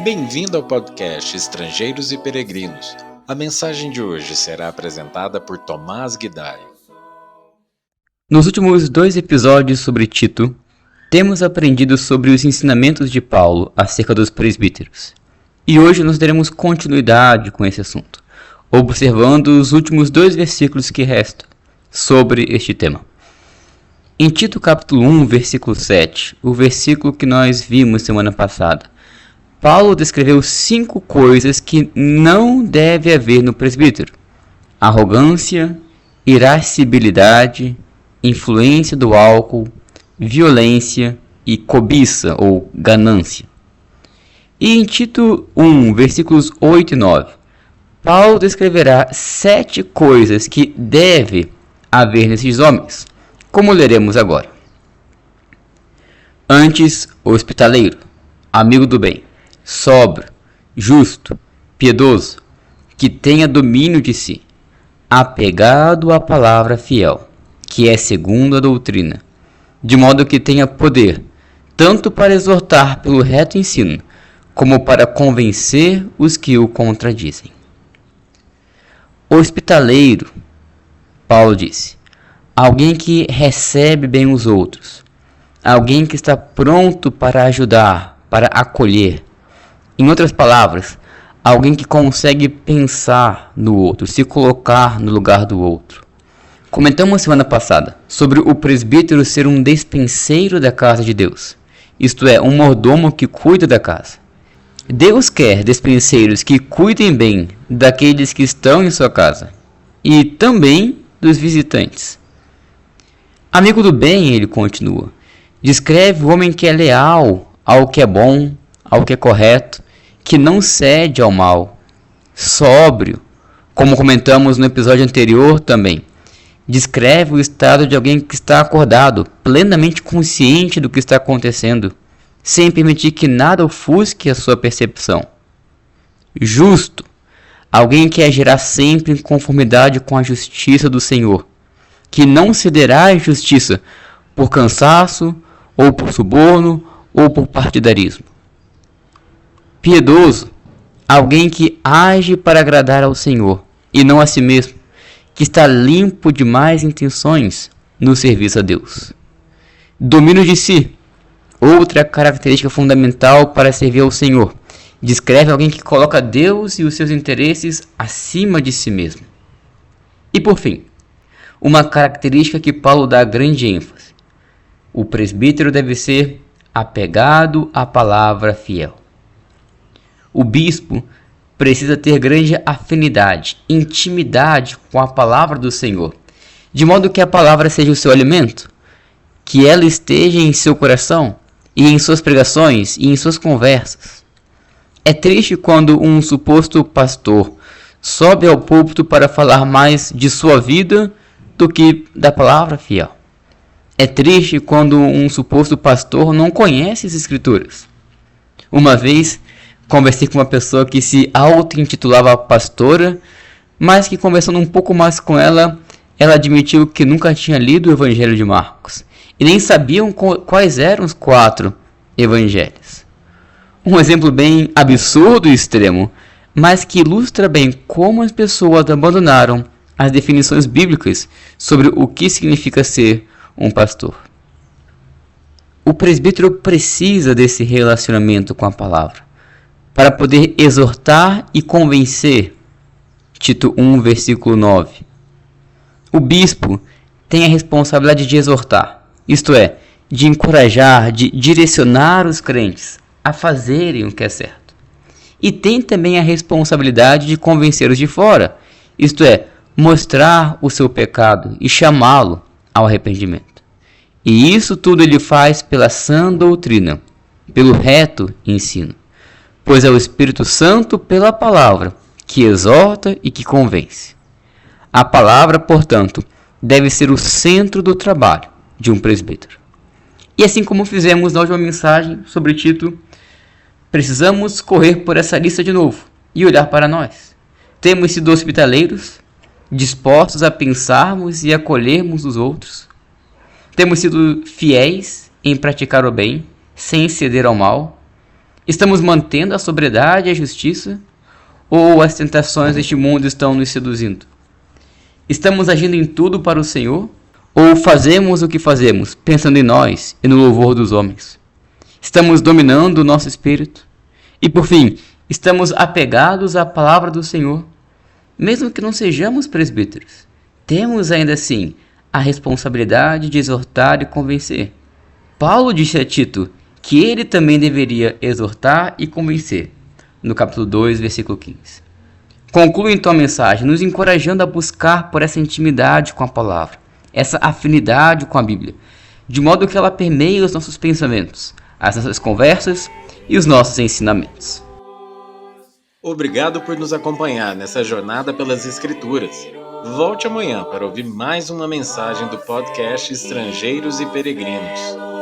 Bem-vindo ao podcast Estrangeiros e Peregrinos. A mensagem de hoje será apresentada por Tomás Guidai. Nos últimos 2 episódios sobre Tito, temos aprendido sobre os ensinamentos de Paulo acerca dos presbíteros. E hoje nós daremos continuidade com esse assunto, observando os últimos 2 versículos que restam sobre este tema. Em Tito capítulo 1, versículo 7, o versículo que nós vimos semana passada, Paulo descreveu 5 coisas que não deve haver no presbítero: arrogância, irascibilidade, influência do álcool, violência e cobiça ou ganância. E em Tito 1, versículos 8 e 9, Paulo descreverá 7 coisas que deve haver nesses homens, como leremos agora. Antes, hospitaleiro, amigo do bem, sóbrio, justo, piedoso, que tenha domínio de si, apegado à palavra fiel, que é segundo a doutrina, de modo que tenha poder, tanto para exortar pelo reto ensino, como para convencer os que o contradizem. Hospitaleiro, Paulo disse, alguém que recebe bem os outros, alguém que está pronto para ajudar, para acolher. Em outras palavras, alguém que consegue pensar no outro, se colocar no lugar do outro. Comentamos semana passada sobre o presbítero ser um despenseiro da casa de Deus, isto é, um mordomo que cuida da casa. Deus quer despenseiros que cuidem bem daqueles que estão em sua casa e também dos visitantes. Amigo do bem, ele continua, descreve o homem que é leal ao que é bom, ao que é correto, que não cede ao mal, sóbrio, como comentamos no episódio anterior também. Descreve o estado de alguém que está acordado, plenamente consciente do que está acontecendo, sem permitir que nada ofusque a sua percepção. Justo, alguém que agirá sempre em conformidade com a justiça do Senhor, que não cederá à injustiça por cansaço, ou por suborno, ou por partidarismo. Piedoso, alguém que age para agradar ao Senhor e não a si mesmo, que está limpo de más intenções no serviço a Deus. Domínio de si, outra característica fundamental para servir ao Senhor, descreve alguém que coloca Deus e os seus interesses acima de si mesmo. E por fim, uma característica que Paulo dá grande ênfase: o presbítero deve ser apegado à palavra fiel. O bispo precisa ter grande afinidade, intimidade com a palavra do Senhor, de modo que a palavra seja o seu alimento, que ela esteja em seu coração e em suas pregações e em suas conversas. É triste quando um suposto pastor sobe ao púlpito para falar mais de sua vida do que da palavra fiel. É triste quando um suposto pastor não conhece as Escrituras. Uma vez, conversei com uma pessoa que se auto-intitulava pastora, mas que conversando um pouco mais com ela, ela admitiu que nunca tinha lido o Evangelho de Marcos e nem sabiam quais eram os 4 evangelhos. Um exemplo bem absurdo e extremo, mas que ilustra bem como as pessoas abandonaram as definições bíblicas sobre o que significa ser um pastor. O presbítero precisa desse relacionamento com a palavra para poder exortar e convencer. Tito 1, versículo 9. O bispo tem a responsabilidade de exortar, isto é, de encorajar, de direcionar os crentes a fazerem o que é certo. E tem também a responsabilidade de convencer os de fora, isto é, mostrar o seu pecado e chamá-lo ao arrependimento. E isso tudo ele faz pela sã doutrina, pelo reto ensino, pois é o Espírito Santo pela palavra que exorta e que convence. A palavra, portanto, deve ser o centro do trabalho de um presbítero. E assim como fizemos na última mensagem sobre Tito, precisamos correr por essa lista de novo e olhar para nós. Temos sido hospitaleiros, dispostos a pensarmos e acolhermos os outros. Temos sido fiéis em praticar o bem, sem ceder ao mal. Estamos mantendo a sobriedade e a justiça? Ou as tentações deste mundo estão nos seduzindo? Estamos agindo em tudo para o Senhor? Ou fazemos o que fazemos, pensando em nós e no louvor dos homens? Estamos dominando o nosso espírito? E por fim, estamos apegados à palavra do Senhor? Mesmo que não sejamos presbíteros, temos ainda assim a responsabilidade de exortar e convencer. Paulo disse a Tito que ele também deveria exortar e convencer, no capítulo 2, versículo 15. Concluo então a mensagem nos encorajando a buscar por essa intimidade com a palavra, essa afinidade com a Bíblia, de modo que ela permeie os nossos pensamentos, as nossas conversas e os nossos ensinamentos. Obrigado por nos acompanhar nessa jornada pelas Escrituras. Volte amanhã para ouvir mais uma mensagem do podcast Estrangeiros e Peregrinos.